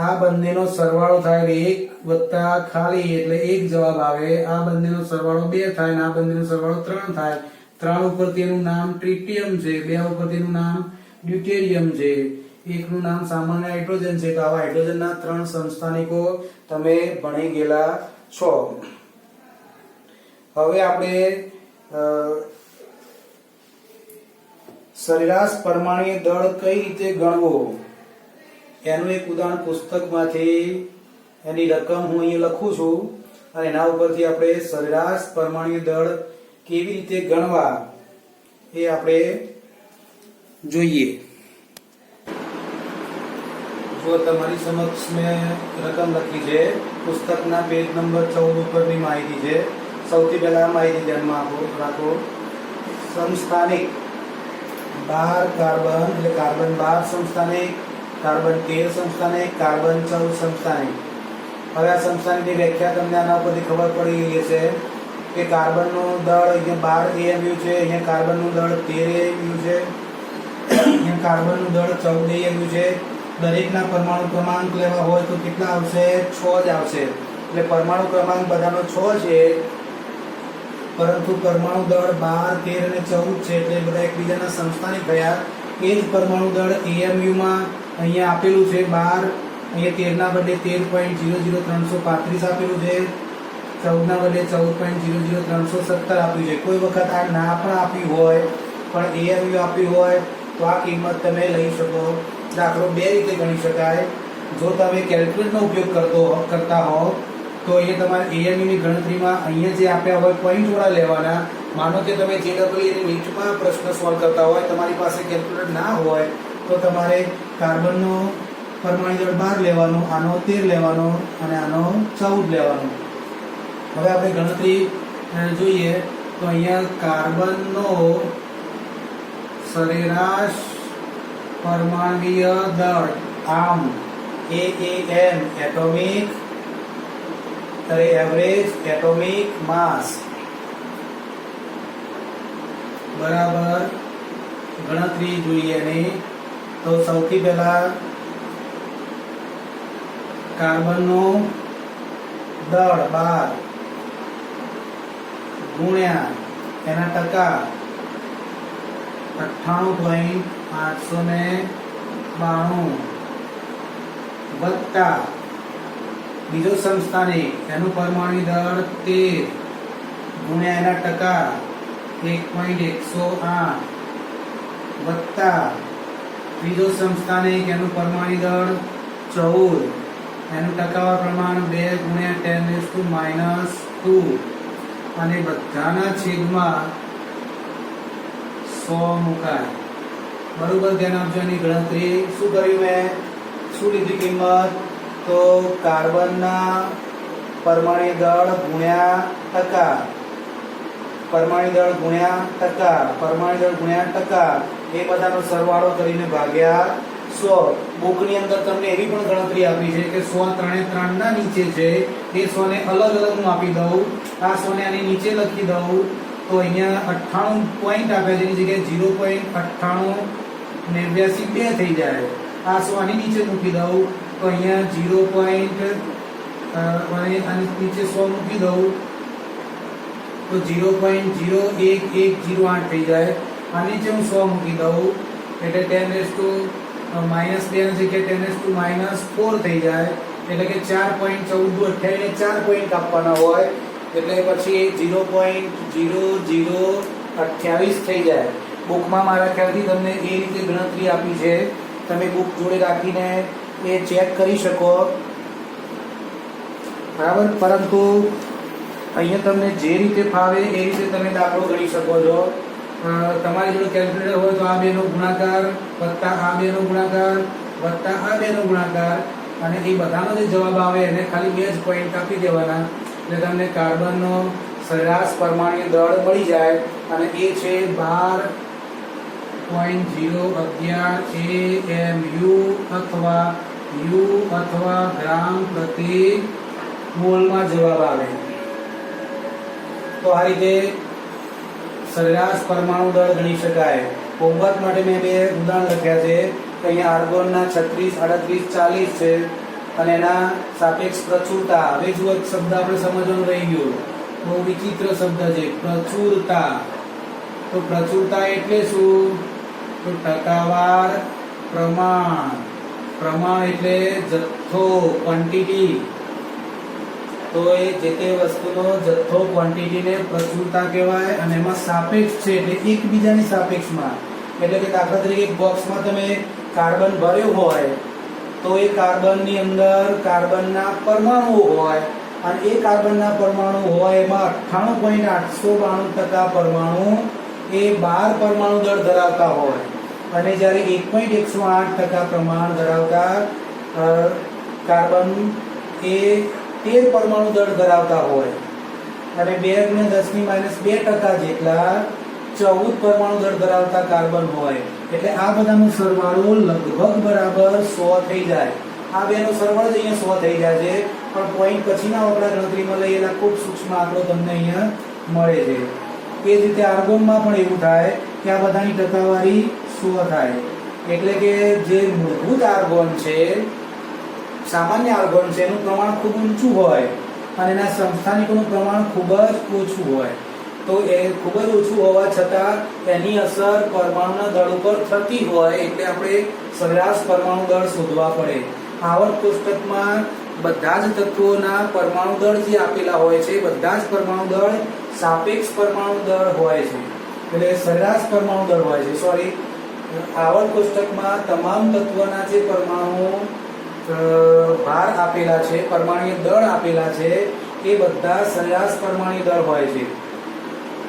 આ બંનેનો સરવાળો થાય એટલે 1 વત્તા ખાલી એટલે 1 જવાબ આવે. આ બંનેનો સરવાળો 2 થાય અને આ બંનેનો સરવાળો 3 થાય. 3 ઉપરથી એનું નામ ટ્રિટિયમ છે, 2 ઉપરથી એનું નામ ડ્યુટેરિયમ છે, 1 નું નામ સામાન્ય હાઇડ્રોજન છે. તો આવા હાઇડ્રોજનના 3 સમસ્થાનિકો તમે ભણી ગયેલા છો. હવે આપણે સરેરાશ પરમાણ્વીય દળ કઈ રીતે ગણવો એનું એક ઉદાહરણ પુસ્તકમાંથી એની રકમ હું અહીં લખું છું અને એના ઉપરથી આપણે સરેરાશ પરમાણ્વીય દળ કેવી રીતે ગણવા એ આપણે જોઈએ. જો તમારી સમક્ષ મેં રકમ લખી છે, પુસ્તકના પેજ નંબર 14 ઉપરની માહિતી છે. સૌથી પહેલા માહિતી ધ્યાનમાં રાખો. સમસ્થાનિક 12 કાર્બન એટલે કાર્બન 12 સમસ્થાનિક, કાર્બન 13 સમસ્થાનિક, કાર્બન 14 સમસ્થાનિક. હવે આ સમસ્થાનિકની વ્યાખ્યા તમને આના ઉપરથી ખબર પડી ગઈ છે કે કાર્બનનું દળ અહીંયા 12 AMU છે, અહીંયા કાર્બનનું દળ 13 AMU છે, અહીંયા કાર્બનનું દળ 14 AMU છે. દરેકના પરમાણુ ક્રમાંક લેવા હોય તો કેટલા આવશે? 6 જ આવશે. એટલે પરમાણુ ક્રમાંક બધાનો 6 છે પરંતુ પરમાણુ દળ 12 13 અને 14 છે એટલે બધા એકબીજાના સમસ્થાનિક થયા. એ જ પરમાણુ દળ AMU માં અહીંયા આપેલું છે 12, અહીંયા 13 ના બદલે 13.00335 આપેલું છે, 14 ના બદલે 14.00317 આપ્યું છે. કોઈ વખત આ ના પણ આપ્યું હોય પણ AMU આપ્યું હોય તો આ કિંમત તમે લઈ શકો દાખલો બે રીતે ગણી શકાય. જો તમે કેલ્ક્યુલેટરનો ઉપયોગ કરતા હો તો અહીંયા તમારે AMU ની ગણતરીમાં અહીંયા જે આપ્યા હોય પોઈન્ટ વાળા લેવાના. માનો કે તમે JEE ની નીટમાં પ્રશ્ન સોલ્વ કરતા હોય, તમારી પાસે કેલ્ક્યુલેટર ના હોય તો તમારે કાર્બનનો પરમાણુ દળ 12 લેવાનો, આનો 13 લેવાનો અને આનો 14 લેવાનો. હવે આપણે ગણતરી જોઈએ તો અહીંયા કાર્બનનો સરેરાશ પરમાણ્વીય દળ આમ AAM એટોમિક એવરેજ એટોમિક માસ બરાબર ગણતરી જોઈએ એની. તો સૌથી પહેલા કાર્બનનો દળ 12 ગુણ્યા એના ટકા 98.892 વત્તા બીજો સમસ્થાનિક એનું પરમાણુ દળ 13 ગુણ્યા એના ટકા 1.108 વત્તા ત્રીજો સમસ્થાનિક એનું પરમાણુ દળ 14 એનું ટકાવાર પ્રમાણ 2 ગુણ્યા 10⁻², અને બધાના છેદમાં 100 મુકાય. બરોબર, ધ્યાન આપજો. એની ગણતરી શું કર્યું મેં, શું લીધી કિંમત, તો કાર્બનના પરમાણુ દળ ગુણ્યા ટકા, પરમાણુ દળ ગુણ્યા ટકા, પરમાણુ દળ ગુણ્યા ટકા, એ બધાનો સરવાળો કરીને ભાગ્યા 100. બુકની અંદર તમને એવી પણ ગણતરી આપી છે કે 100 ત્રણે ત્રણના નીચે છે એ 100 ને અલગ અલગ હું આપી દઉં, આ 100 ને આની નીચે લખી દઉં તો અહીંયા 98 પોઈન્ટ આપે છે, એની જગ્યાએ 0.9892 થઈ જાય. આ 100 આની નીચે મૂકી દઉં તો અહીંયા આની નીચે 100 મૂકી દઉં તો 0.01108 થઈ જાય. આની નીચે હું 100 મૂકી દઉં એટલે 10⁻² ની જગ્યાએ 10⁻⁴ થઈ જાય. એટલે કે 4.1428 ને 4 પોઈન્ટ આપવાના હોય એટલે પછી 0.0028 થઈ જાય. બુકમાં મારા ખ્યાલથી તમને એ રીતે ગણતરી આપી છે, તમે બુક જોડે રાખીને એ ચેક કરી શકો. બરાબર, પરંતુ અહીંયા તમને જે રીતે ફાવે એ રીતે તમે દાખલો ગણી શકો છો. તમારી જોડે કેલ્ક્યુલેટર હોય તો આ બેનો ગુણાકાર વત્તા આ બેનો ગુણાકાર વત્તા આ બેનો ગુણાકાર, અને એ બધાનો જે જવાબ આવે એને ખાલી 2 જ પોઈન્ટ આપી દેવાના એટલે તમને કાર્બનનો સરેરાશ પરમાણુ દળ મળી જાય. અને એ છે 12.011 AMU અથવા U અથવા ગ્રામ પ્રતિ મોલમાં જવાબ આવે. તો આ રીતે સરેરાશ પરમાણુ દળ ગણી શકાય. હોમવર્ક માટે મેં 2 ઉદાહરણ લખ્યા છે. અહીંયા આર્ગોનના 36, 38, 40 છે અને એના સાપેક્ષ પ્રચુરતા. હવે જો એક શબ્દ આપણે સમજવાનું રહી ગયો, બહુ વિચિત્ર શબ્દ છે, પ્રચુરતા. તો પ્રચુરતા એટલે શું, તો ટકાવાર પ્રમાણ. પ્રમાણ એટલે જથ્થો, ક્વોન્ટિટી. તો એ જે તે વસ્તુનો જથ્થો, ક્વોન્ટિટીને પ્રચુરતા કહેવાય. અને એમાં સાપેક્ષ છે એટલે એકબીજાની સાપેક્ષમાં. એટલે કે દાખલા તરીકે એક બોક્સમાં તમે કાર્બન ભર્યો હોય તો એ કાર્બનની અંદર કાર્બનના પરમાણુઓ હોય અને એ કાર્બનના પરમાણુ હોય એમાં 98.892% પરમાણુ એ 12 પરમાણુ દળ ધરાવતા હોય, અને જ્યારે 1.108% પ્રમાણ ધરાવતા કાર્બન એ 13 પરમાણુ દળ ધરાવતા હોય, અને 2×10⁻² જેટલા 14 પરમાણુ દળ ધરાવતા કાર્બન હોય. એટલે આ બધાનો સરવાળો લગભગ બરાબર 100 થઈ જાય. આ બેનો સરવાળો જ અહીંયા 100 થઈ જાય છે, પણ પોઈન્ટ પછીના આપણે ગણતરીમાં લઈએ ખૂબ સૂક્ષ્મ આંકડો તમને અહીંયા મળે છે. એ જ રીતે આર્ગોનમાં પણ એવું થાય કે આ બધાની ટકાવારી 100 થાય. એટલે કે જે મૂળભૂત આર્ગોન છે, સામાન્ય આર્ગોન છે, એનું પ્રમાણ ખૂબ ઊંચું હોય અને એના સમસ્થાનિકોનું પ્રમાણ ખૂબ જ ઓછું હોય. તો એ ખૂબ જ ઓછું હોવા છતાં એની અસર પરમાણુના દળ ઉપર થતી હોય એટલે આપણે સરેરાશ પરમાણુ દળ શોધવા પડે. આવર્ત કોષ્ટકમાં બધા જ તત્વોના પરમાણુ દળ જે આપેલા હોય છે, બધા જ પરમાણુ દળ સાપેક્ષ પરમાણુ દળ હોય છે, એટલે સરેરાશ પરમાણુ દળ હોય છે. સોરી, આવર્ત કોષ્ટકમાં તમામ તત્વના જે પરમાણુ ભાર આપેલા છે, પરમાણુય દળ આપેલા છે, એ બધા સરેરાશ પરમાણુ દળ હોય છે.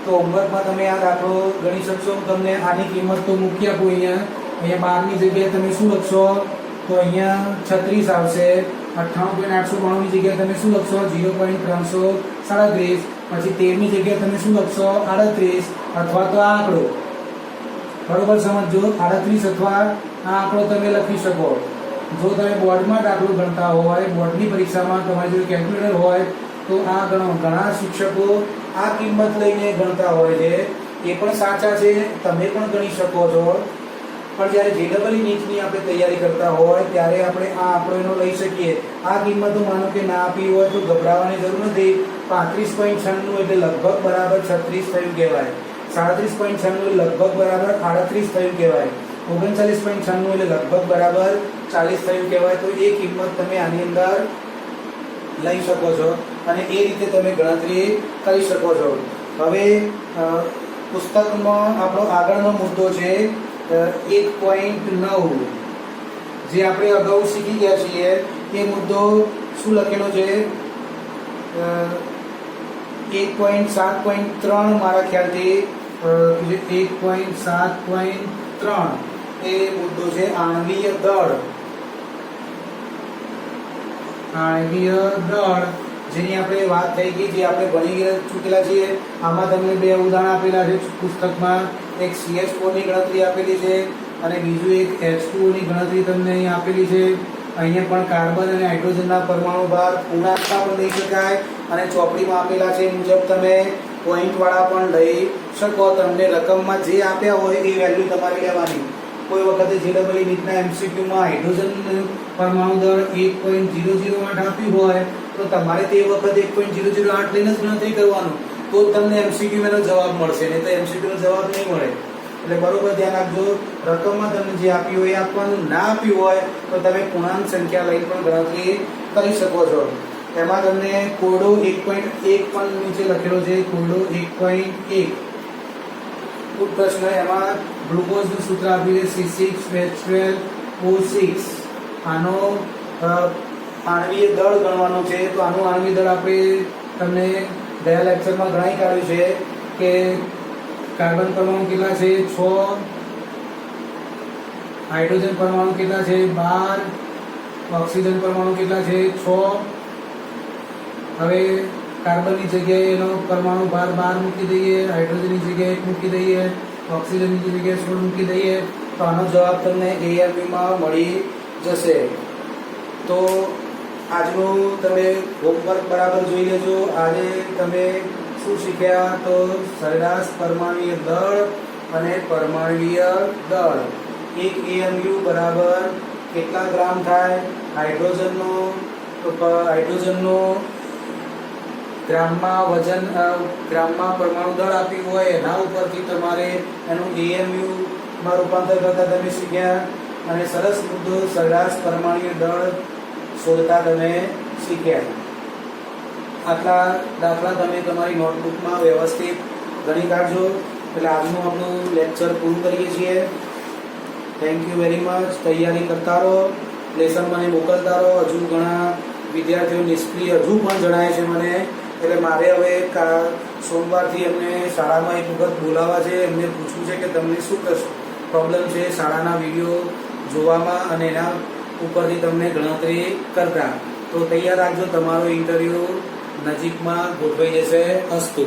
તો હોમવર્કમાં તમે આ દાખલો ગણી શકશો. તમને આની કિંમત તો મૂકી આપું. અહીંયા 12 ની જગ્યાએ તમે શું લખશો? તો અહીંયા 36 આવશે. 98.892 ની જગ્યાએ તમે શું લખશો? 0.337. પછી 13 ની જગ્યાએ તમે શું લખશો? 38 અથવા તો આ આંકડો. બરોબર સમજો. 38 અથવા આ આંકડો તમે લખી શકો. જો તમે બોર્ડમાં દાખલો ગણતા હોય, બોર્ડની પરીક્ષામાં તમારી જોડે કેલ્ક્યુલેટર હોય તો આ ગણો. ઘણા શિક્ષકો આ કિંમત લઈને ગણતા હોય છે, એ પણ સાચા છે, તમે પણ ગણી શકો છો. પણ જ્યારે જેડબલઈ નીટની આપણે તૈયારી કરતા હોય ત્યારે આપણે આ આંકડો એનો લઈ શકીએ. આ કિંમતો માનો કે ના આપી હોય તો ગભરાવાની જરૂર નથી. 35.96 એટલે લગભગ બરાબર 36 થયું કહેવાય. 37.96 લગભગ બરાબર 38 થયું કહેવાય. 39.96 એટલે લગભગ બરાબર 40 થયું કહેવાય. તો એ કિંમત તમે આની અંદર લઈ શકો છો અને એ રીતે તમે ગણતરી કરી શકો છો. હવે પુસ્તકમાં આપણો આગળનો મુદ્દો છે 1.9, જે આપણે અગાઉ શીખી ગયા છીએ. એ મુદ્દો શું લખેલો છે? 1.7.3 મારા ખ્યાલથી 1.7.3 એ મુદ્દો છે આણ્વીય દળ. આણ્વીય દળ જેની આપણે વાત થઈ ગઈ, જે આપણે ભણી ચૂકેલા છીએ. આમાં તમને બે ઉદાહરણ આપેલા છે પુસ્તકમાં. એક CH4 ની ગણતરી આપેલી છે અને બીજું એક H2O ની ગણતરી તમને અહીં આપેલી છે. અહીંયા પણ કાર્બન અને હાઇડ્રોજનના પરમાણુ ભાર પૂર્ણાંકમાં પણ લઈ શકાય અને ચોપડીમાં આપેલા છે મુજબ તમે પોઈન્ટ વાળા પણ લઈ શકો. તમને રકમમાં જે આપ્યા હોય એ વેલ્યુ તમારે લેવાની. કોઈ વખતે જેડબલઈ નીટના MCQમાં હાઇડ્રોજન પરમાણુ દળ 1.008 આપ્યું હોય તો તમારે તે વખતે 1.008 લઈને જ ગણતરી કરવાનું. તો તમને MCQ એનો જવાબ મળશે, નહીં તો MCQ નો જવાબ નહીં મળે. એટલે બરોબર ધ્યાન રાખજો. રકમમાં તમને જે આપ્યું હોય એ આપવાનું. ના આપ્યું હોય તો તમે પૂર્ણાંક સંખ્યા લઈને પણ ગણતરી કરી શકો છો. એમાં તમને કોડો 1.1 પણ નીચે લખેલો છે. કોડો 1.1 પ્રશ્ન. એમાં ગ્લુકોઝનું સૂત્ર આપ્યું છે C6H12O6. આનો આણ્વીય દળ ગણવાનો છે. તો આનું આણ્વીય દળ આપણે તમને ગયા લેક્ચરમાં ગણાવી કાઢ્યું છે કે કાર્બન પરમાણુ કેટલા છે? 6. હાઇડ્રોજન પરમાણુ કેટલા છે? 12. ઓક્સિજન પરમાણુ કેટલા છે? 6. હવે કાર્બનની જગ્યાએ એનો પરમાણુ ભાર 12 મૂકી દઈએ, હાઇડ્રોજનની જગ્યાએ 1 મૂકી દઈએ, ઓક્સિજનની જગ્યાએ 16 મૂકી દઈએ તો આનો જવાબ તમને AMVમાં મળી જશે. તો આજનું તમે હોમવર્ક બરાબર જોઈ લેજો. આજે તમે શું શીખ્યા? તો સરેરાશ પરમાણુય દળ અને પરમાણુય દળ. એક AMU બરાબર કેટલા ગ્રામ થાય? હાઇડ્રોજનનો ગ્રામમાં વજન, ગ્રામમાં પરમાણુ દળ આપ્યું હોય એના ઉપરથી તમારે એનું AMU માં રૂપાંતર કરતા તમે શીખ્યા. અને સરસ મુદ્દો સરેરાશ પરમાણુય દળ શોધતા તમે શીખ્યા. આટલા દાખલા તમે તમારી નોટબુકમાં વ્યવસ્થિત ગણી કાઢજો. એટલે આજનું આપણું લેક્ચર પૂરું કરીએ છીએ. Thank you very much. તૈયારી કરતા રહો, લેસન મને મોકલતા રહો. હજુ ઘણા વિદ્યાર્થીઓ નિષ્ક્રિય હજુ પણ જણાય છે મને. એટલે મારે હવે સોમવારથી એમને શાળામાં એક વખત બોલાવવા છે. એમને પૂછવું છે કે તમને શું પ્રોબ્લેમ છે શાળાના વિડીયો જોવામાં અને એના ઉપરથી તમને ગણતરી કરતા. તો તૈયાર રાખજો, તમારો ઇન્ટરવ્યુ નજીકમાં ગોઠવાઈ જશે. અસ્તુ.